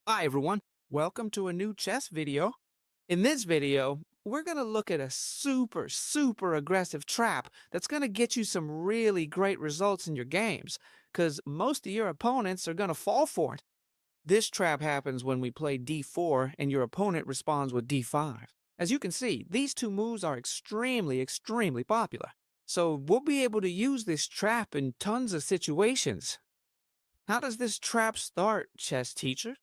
Hi everyone, welcome to a new chess video. In this video, we're going to look at a super aggressive trap that's going to get you some really great results in your games, because most of your opponents are going to fall for it. This trap happens when we play d4 and your opponent responds with d5. As you can see, these two moves are extremely popular. So we'll be able to use this trap in tons of situations. How does this trap start, chess teacher?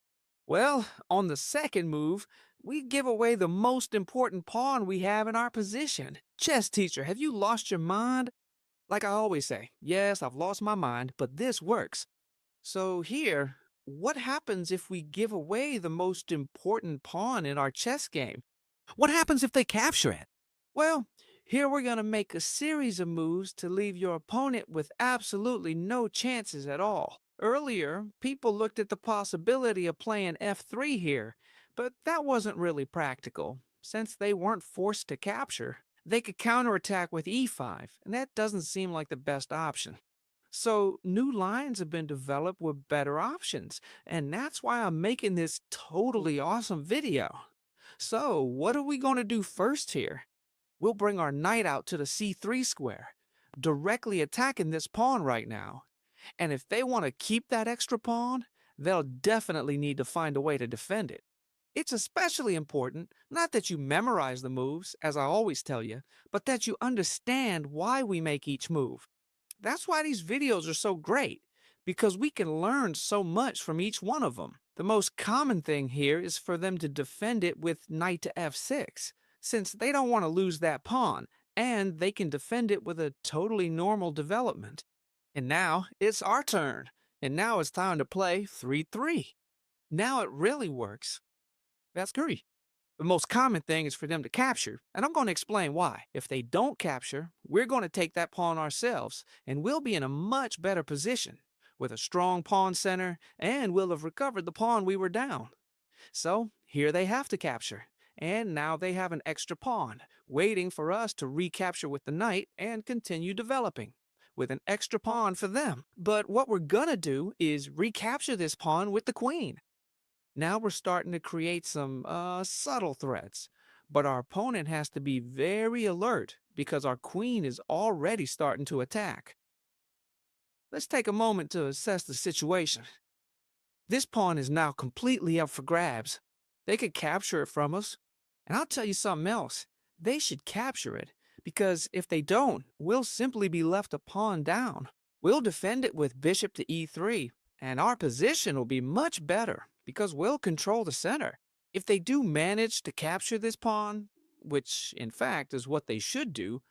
Well, on the second move, we give away the most important pawn we have in our position. Chess teacher, have you lost your mind? Like I always say, yes, I've lost my mind, but this works. So here, what happens if we give away the most important pawn in our chess game? What happens if they capture it? Well, here we're going to make a series of moves to leave your opponent with absolutely no chances at all. Earlier, people looked at the possibility of playing f3 here, but that wasn't really practical. Since they weren't forced to capture, they could counterattack with e5, and that doesn't seem like the best option. So, new lines have been developed with better options, and that's why I'm making this totally awesome video. So, what are we going to do first here? We'll bring our knight out to the c3 square, directly attacking this pawn right now. And if they want to keep that extra pawn, they'll definitely need to find a way to defend it. It's especially important not that you memorize the moves, as I always tell you, but that you understand why we make each move. That's why these videos are so great, because we can learn so much from each one of them. The most common thing here is for them to defend it with knight to f6, since they don't want to lose that pawn, and they can defend it with a totally normal development. And now it's our turn, and now it's time to play 3-3. Now it really works. That's great. The most common thing is for them to capture, and I'm going to explain why. If they don't capture, we're going to take that pawn ourselves, and we'll be in a much better position with a strong pawn center, and we'll have recovered the pawn we were down. So here they have to capture, and now they have an extra pawn, waiting for us to recapture with the knight and continue developing, with an extra pawn for them. But what we're gonna do is recapture this pawn with the queen. Now we're starting to create some subtle threats, but our opponent has to be very alert because our queen is already starting to attack. Let's take a moment to assess the situation. This pawn is now completely up for grabs. They could capture it from us. And I'll tell you something else. They should capture it, because if they don't, we'll simply be left a pawn down. We'll defend it with bishop to e3, and our position will be much better because we'll control the center. If they do manage to capture this pawn, which in fact is what they should do,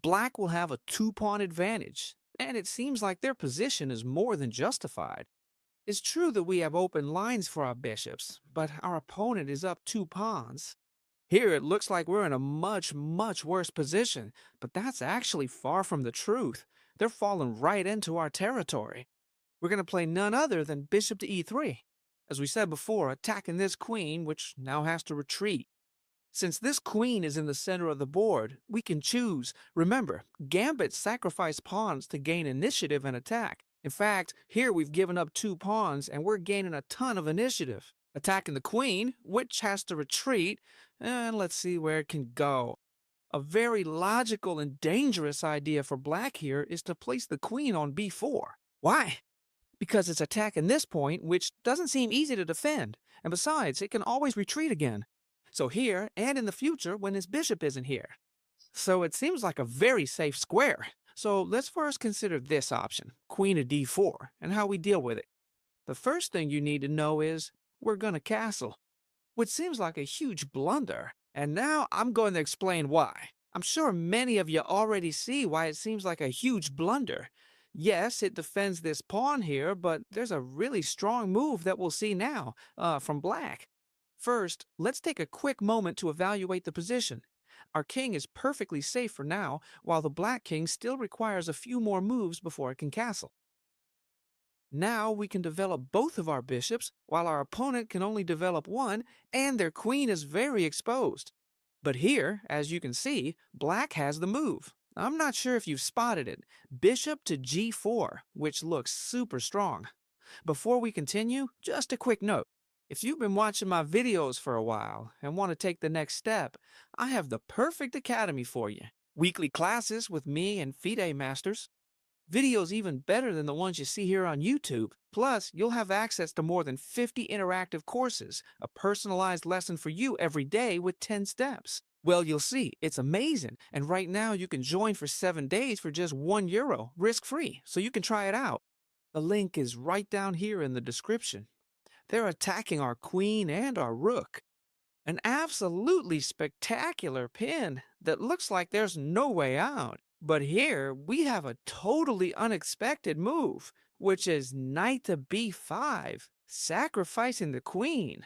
black will have a two-pawn advantage, and it seems like their position is more than justified. It's true that we have open lines for our bishops, but our opponent is up two pawns. Here it looks like we're in a much worse position, but that's actually far from the truth. They're falling right into our territory. We're going to play none other than bishop to e3. As we said before, attacking this queen, which now has to retreat. Since this queen is in the center of the board, we can choose. Remember, gambits sacrifice pawns to gain initiative and attack. In fact, here we've given up two pawns and we're gaining a ton of initiative. Attacking the queen, which has to retreat, and let's see where it can go. A very logical and dangerous idea for black here is to place the queen on b4. Why? Because it's attacking this point, which doesn't seem easy to defend, and besides, it can always retreat again. So here, and in the future, when his bishop isn't here. So it seems like a very safe square. So let's first consider this option, queen of d4, and how we deal with it. The first thing you need to know is, we're gonna castle, which seems like a huge blunder. And now I'm going to explain why. I'm sure many of you already see why it seems like a huge blunder. Yes, it defends this pawn here, but there's a really strong move that we'll see now from black. First, let's take a quick moment to evaluate the position. Our king is perfectly safe for now, while the black king still requires a few more moves before it can castle. Now we can develop both of our bishops, while our opponent can only develop one, and their queen is very exposed. But here, as you can see, black has the move. I'm not sure if you've spotted it. Bishop to g4, which looks super strong. Before we continue, just a quick note. If you've been watching my videos for a while and want to take the next step, I have the perfect academy for you. Weekly classes with me and FIDE masters. Videos even better than the ones you see here on YouTube. Plus, you'll have access to more than 50 interactive courses, a personalized lesson for you every day with 10 steps. Well, you'll see, it's amazing. And right now, you can join for 7 days for just €1, risk free, so you can try it out. The link is right down here in the description. They're attacking our queen and our rook. An absolutely spectacular pin that looks like there's no way out. But here we have a totally unexpected move, which is knight to b5, sacrificing the queen.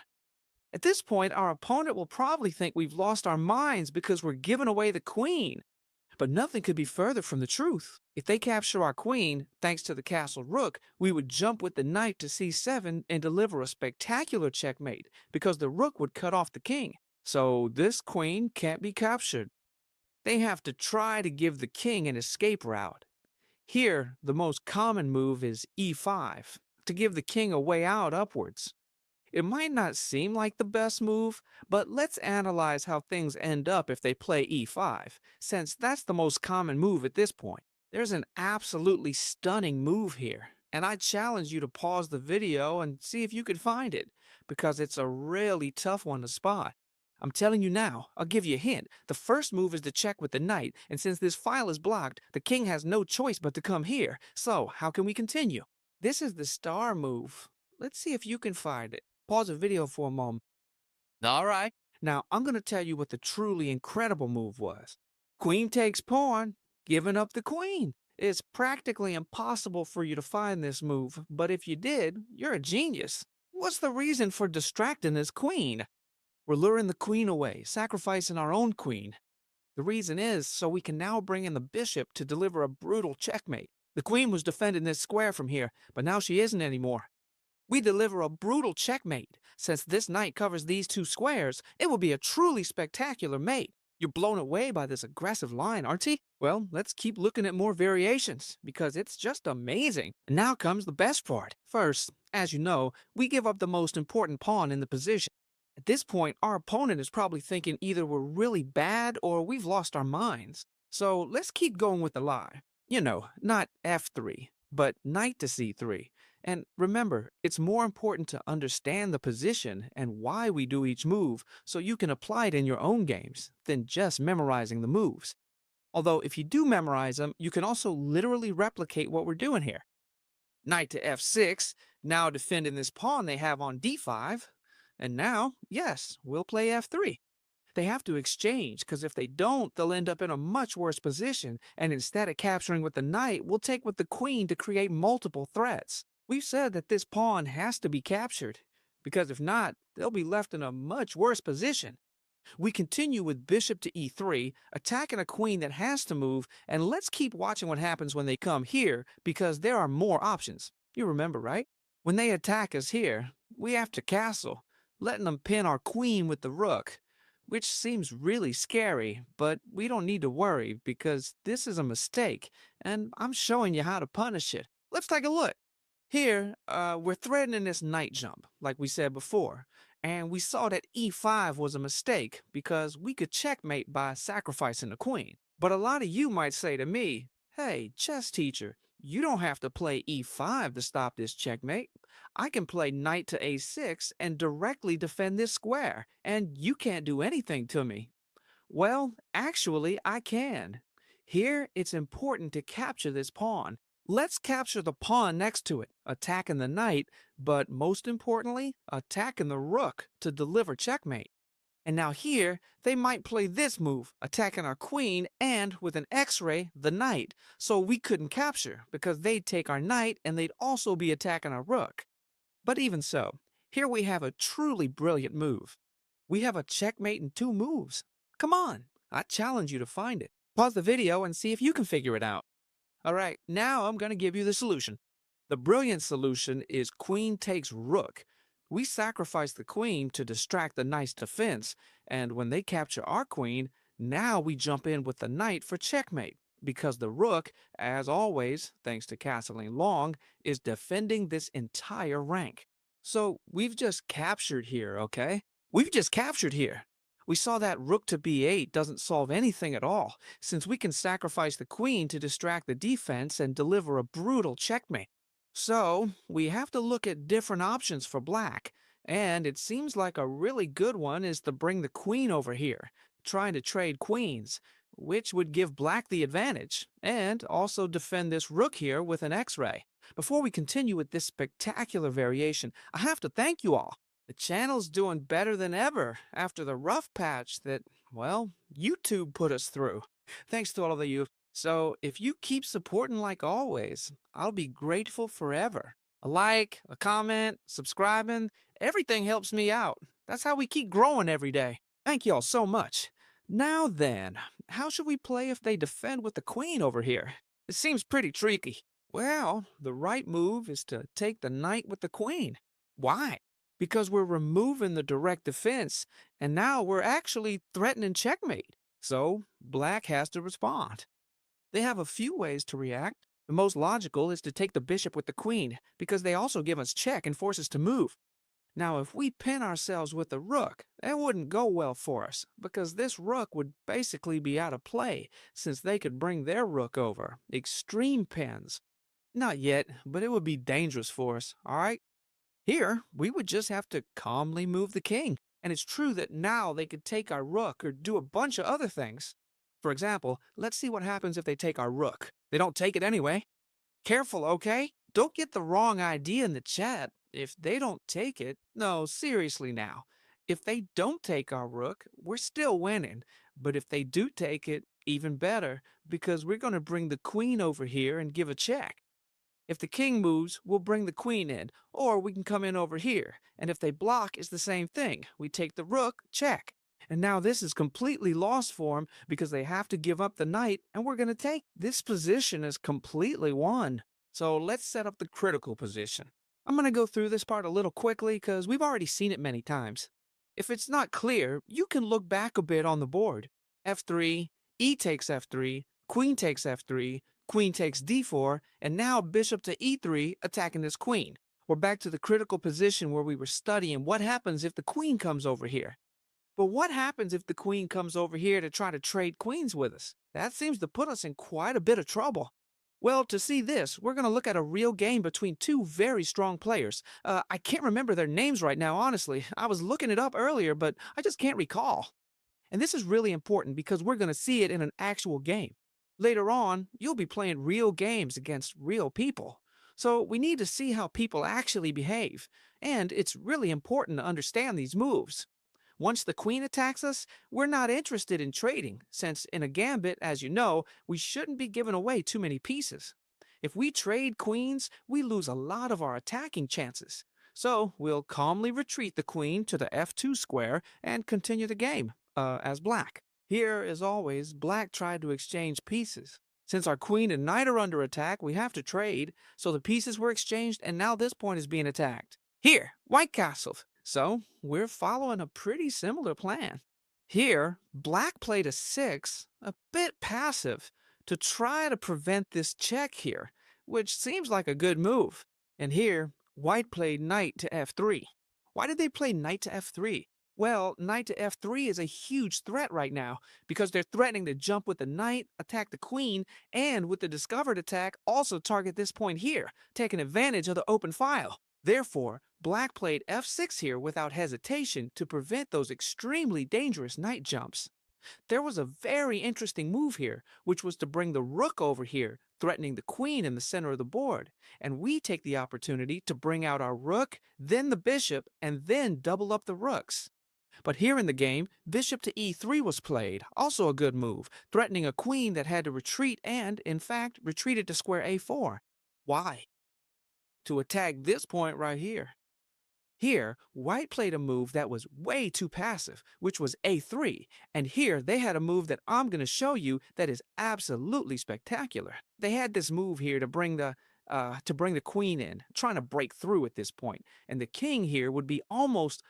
At this point, our opponent will probably think we've lost our minds because we're giving away the queen. But nothing could be further from the truth. If they capture our queen, thanks to the castle rook, we would jump with the knight to c7 and deliver a spectacular checkmate, because the rook would cut off the king. So this queen can't be captured. They have to try to give the king an escape route. Here, the most common move is e5, to give the king a way out upwards. It might not seem like the best move, but let's analyze how things end up if they play e5, since that's the most common move at this point. There's an absolutely stunning move here, and I challenge you to pause the video and see if you can find it, because it's a really tough one to spot. I'm telling you now, I'll give you a hint. The first move is to check with the knight, and since this file is blocked, the king has no choice but to come here. So, how can we continue? This is the star move. Let's see if you can find it. Pause the video for a moment. All right. Now, I'm going to tell you what the truly incredible move was. Queen takes pawn, giving up the queen. It's practically impossible for you to find this move, but if you did, you're a genius. What's the reason for distracting this queen? We're luring the queen away, sacrificing our own queen. The reason is so we can now bring in the bishop to deliver a brutal checkmate. The queen was defending this square from here, but now she isn't anymore. We deliver a brutal checkmate. Since this knight covers these two squares, it will be a truly spectacular mate. You're blown away by this aggressive line, aren't you? Well, let's keep looking at more variations, because it's just amazing. And now comes the best part. First, as you know, we give up the most important pawn in the position. At this point, our opponent is probably thinking either we're really bad or we've lost our minds. So let's keep going with the lie. You know, not f3, but knight to c3. And remember, it's more important to understand the position and why we do each move so you can apply it in your own games than just memorizing the moves. Although if you do memorize them, you can also literally replicate what we're doing here. Knight to f6, now defending this pawn they have on d5. And now, yes, we'll play f3. They have to exchange, because if they don't, they'll end up in a much worse position, and instead of capturing with the knight, we'll take with the queen to create multiple threats. We've said that this pawn has to be captured, because if not, they'll be left in a much worse position. We continue with bishop to e3, attacking a queen that has to move, and let's keep watching what happens when they come here, because there are more options. You remember, right? When they attack us here, we have to castle, letting them pin our queen with the rook, which seems really scary, but we don't need to worry because this is a mistake, and I'm showing you how to punish it. Let's take a look. Here, we're threatening this knight jump, like we said before, and we saw that e5 was a mistake because we could checkmate by sacrificing the queen. But a lot of you might say to me, hey, chess teacher, you don't have to play e5 to stop this checkmate. I can play knight to a6 and directly defend this square, and you can't do anything to me. Well, actually, I can. Here, it's important to capture this pawn. Let's capture the pawn next to it, attacking the knight, but most importantly, attacking the rook to deliver checkmate. And now here, they might play this move, attacking our queen and, with an x-ray, the knight, so we couldn't capture, because they'd take our knight and they'd also be attacking our rook. But even so, here we have a truly brilliant move. We have a checkmate in 2 moves. Come on, I challenge you to find it. Pause the video and see if you can figure it out. Alright, now I'm going to give you the solution. The brilliant solution is queen takes rook. We sacrifice the queen to distract the knight's defense, and when they capture our queen, now we jump in with the knight for checkmate, because the rook, as always, thanks to castling long, is defending this entire rank. So we've just captured here, okay? We've just captured here. We saw that rook to b8 doesn't solve anything at all, since we can sacrifice the queen to distract the defense and deliver a brutal checkmate. So we have to look at different options for black, and it seems like a really good one is to bring the queen over here, trying to trade queens, which would give black the advantage, and also defend this rook here with an x-ray. Before we continue with this spectacular variation, I have to thank you all. The channel's doing better than ever after the rough patch that, well, YouTube put us through. Thanks to all of you. So if you keep supporting like always, I'll be grateful forever. A like, a comment, subscribing, everything helps me out. That's how we keep growing every day. Thank you all so much. Now then, how should we play if they defend with the queen over here? It seems pretty tricky. Well, the right move is to take the knight with the queen. Why? Because we're removing the direct defense, and now we're actually threatening checkmate. So, black has to respond. They have a few ways to react. The most logical is to take the bishop with the queen, because they also give us check and force us to move. Now, if we pin ourselves with the rook, that wouldn't go well for us, because this rook would basically be out of play, since they could bring their rook over. Extreme pins. Not yet, but it would be dangerous for us, all right? Here, we would just have to calmly move the king. And it's true that now they could take our rook or do a bunch of other things. For example, let's see what happens if they take our rook. They don't take it anyway. Careful, okay? Don't get the wrong idea in the chat. If they don't take it, no, seriously now. If they don't take our rook, we're still winning. But if they do take it, even better, because we're going to bring the queen over here and give a check. If the king moves, we'll bring the queen in, or we can come in over here. And if they block, it's the same thing. We take the rook, check. And now this is completely lost for them because they have to give up the knight, and we're going to take. This position is completely won. So let's set up the critical position. I'm going to go through this part a little quickly because we've already seen it many times. If it's not clear, you can look back a bit on the board. F3, e takes f3, queen takes f3, queen takes d4, and now bishop to e3 attacking this queen. We're back to the critical position where we were studying what happens if the queen comes over here. But what happens if the queen comes over here to try to trade queens with us? That seems to put us in quite a bit of trouble. Well, to see this, we're going to look at a real game between two very strong players. I can't remember their names right now, honestly. I was looking it up earlier, but I just can't recall. And this is really important because we're going to see it in an actual game. Later on, you'll be playing real games against real people. So we need to see how people actually behave. And it's really important to understand these moves. Once the queen attacks us, we're not interested in trading, since in a gambit, as you know, we shouldn't be giving away too many pieces. If we trade queens, we lose a lot of our attacking chances. So we'll calmly retreat the queen to the f2 square and continue the game, as black. Here, as always, black tried to exchange pieces. Since our queen and knight are under attack, we have to trade, so the pieces were exchanged and now this point is being attacked. Here, white castle. So, we're following a pretty similar plan. Here, black played a 6, a bit passive, to try to prevent this check here, which seems like a good move. And here, white played knight to f3. Why did they play knight to f3? Well, knight to f3 is a huge threat right now, because they're threatening to jump with the knight, attack the queen, and with the discovered attack, also target this point here, taking advantage of the open file. Therefore, black played f6 here without hesitation to prevent those extremely dangerous knight jumps. There was a very interesting move here, which was to bring the rook over here, threatening the queen in the center of the board, and we take the opportunity to bring out our rook, then the bishop, and then double up the rooks. But here in the game, bishop to e3 was played, also a good move, threatening a queen that had to retreat and, in fact, retreated to square a4. Why? To attack this point right here. Here, white played a move that was way too passive, which was a3, and here they had a move that I'm going to show you that is absolutely spectacular. They had this move here to bring the queen in, trying to break through at this point, and the king here would be almost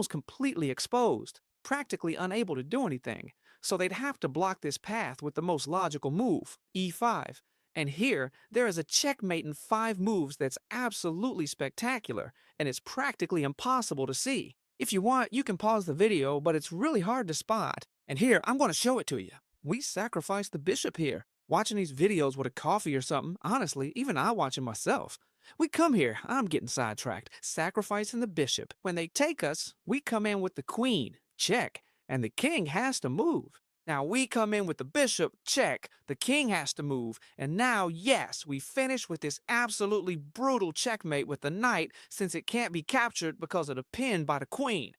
completely exposed, practically unable to do anything. So they'd have to block this path with the most logical move, e5. And here, there is a checkmate in 5 moves that's absolutely spectacular, and it's practically impossible to see. If you want, you can pause the video, but it's really hard to spot. And here, I'm going to show it to you. We sacrificed the bishop here. Watching these videos with a coffee or something, honestly, even I watch it myself. We come here, I'm getting sidetracked, sacrificing the bishop. When they take us, we come in with the queen, check, and the king has to move. Now we come in with the bishop, check, the king has to move, and now, yes, we finish with this absolutely brutal checkmate with the knight since it can't be captured because of the pin by the queen.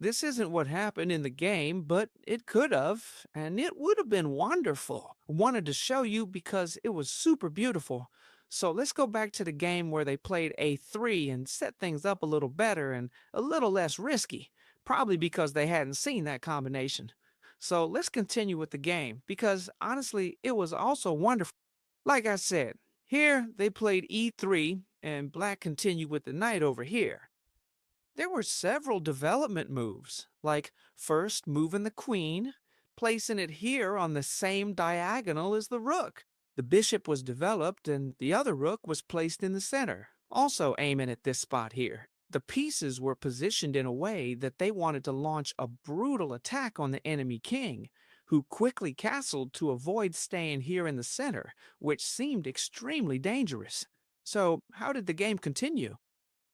This isn't what happened in the game, but it could have, and it would have been wonderful. Wanted to show you because it was super beautiful. So let's go back to the game where they played a3 and set things up a little better and a little less risky, probably because they hadn't seen that combination. So let's continue with the game because honestly, it was also wonderful. Like I said, here they played e3 and black continued with the knight over here. There were several development moves, like first moving the queen, placing it here on the same diagonal as the rook. The bishop was developed and the other rook was placed in the center, also aiming at this spot here. The pieces were positioned in a way that they wanted to launch a brutal attack on the enemy king, who quickly castled to avoid staying here in the center, which seemed extremely dangerous. So, how did the game continue?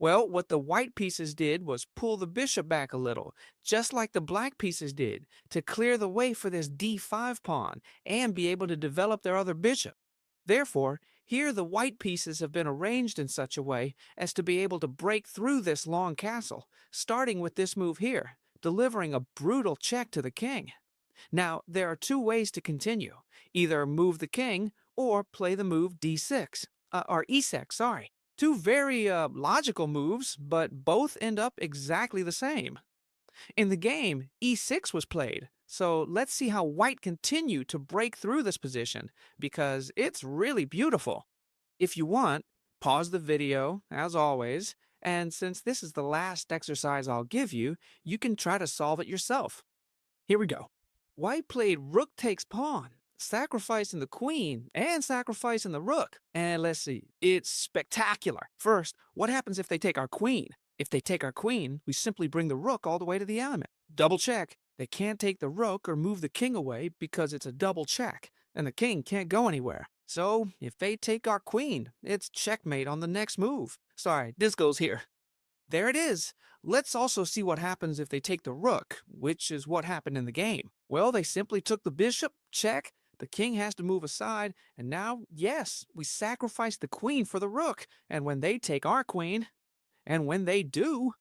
Well, what the white pieces did was pull the bishop back a little, just like the black pieces did, to clear the way for this d5 pawn and be able to develop their other bishop. Therefore, here the white pieces have been arranged in such a way as to be able to break through this long castle, starting with this move here, delivering a brutal check to the king. Now, there are 2 ways to continue. Either move the king or play the move d6, or e6, sorry. 2 very logical moves, but both end up exactly the same. In the game, e6 was played, so let's see how white continue to break through this position, because it's really beautiful. If you want, pause the video, as always, and since this is the last exercise I'll give you, you can try to solve it yourself. Here we go. White played rook takes pawn, sacrificing the queen and sacrificing the rook. And let's see, it's spectacular. First, what happens if they take our queen? If they take our queen, we simply bring the rook all the way to the element. Double check. They can't take the rook or move the king away because it's a double check, and the king can't go anywhere. So, if they take our queen, it's checkmate on the next move. Sorry, this goes here. There it is. Let's also see what happens if they take the rook, which is what happened in the game. Well, they simply took the bishop, check, the king has to move aside, and now, yes, we sacrifice the queen for the rook, and when they take our queen, and when they do,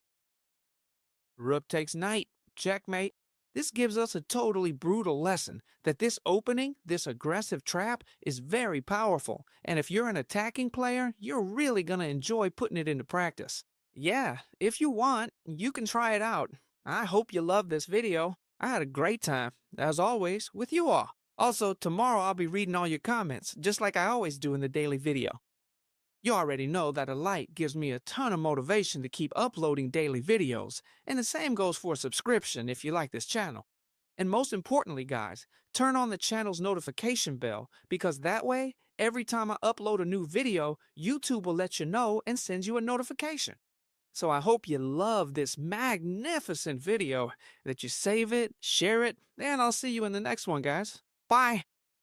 rook takes knight, checkmate. This gives us a totally brutal lesson that this opening, this aggressive trap, is very powerful, and if you're an attacking player, you're really going to enjoy putting it into practice. Yeah, if you want, you can try it out. I hope you loved this video. I had a great time, as always, with you all. Also, tomorrow I'll be reading all your comments, just like I always do in the daily video. You already know that a like gives me a ton of motivation to keep uploading daily videos, and the same goes for a subscription if you like this channel. And most importantly, guys, turn on the channel's notification bell because that way, every time I upload a new video, YouTube will let you know and send you a notification. So I hope you love this magnificent video, that you save it, share it, and I'll see you in the next one, guys. Bye!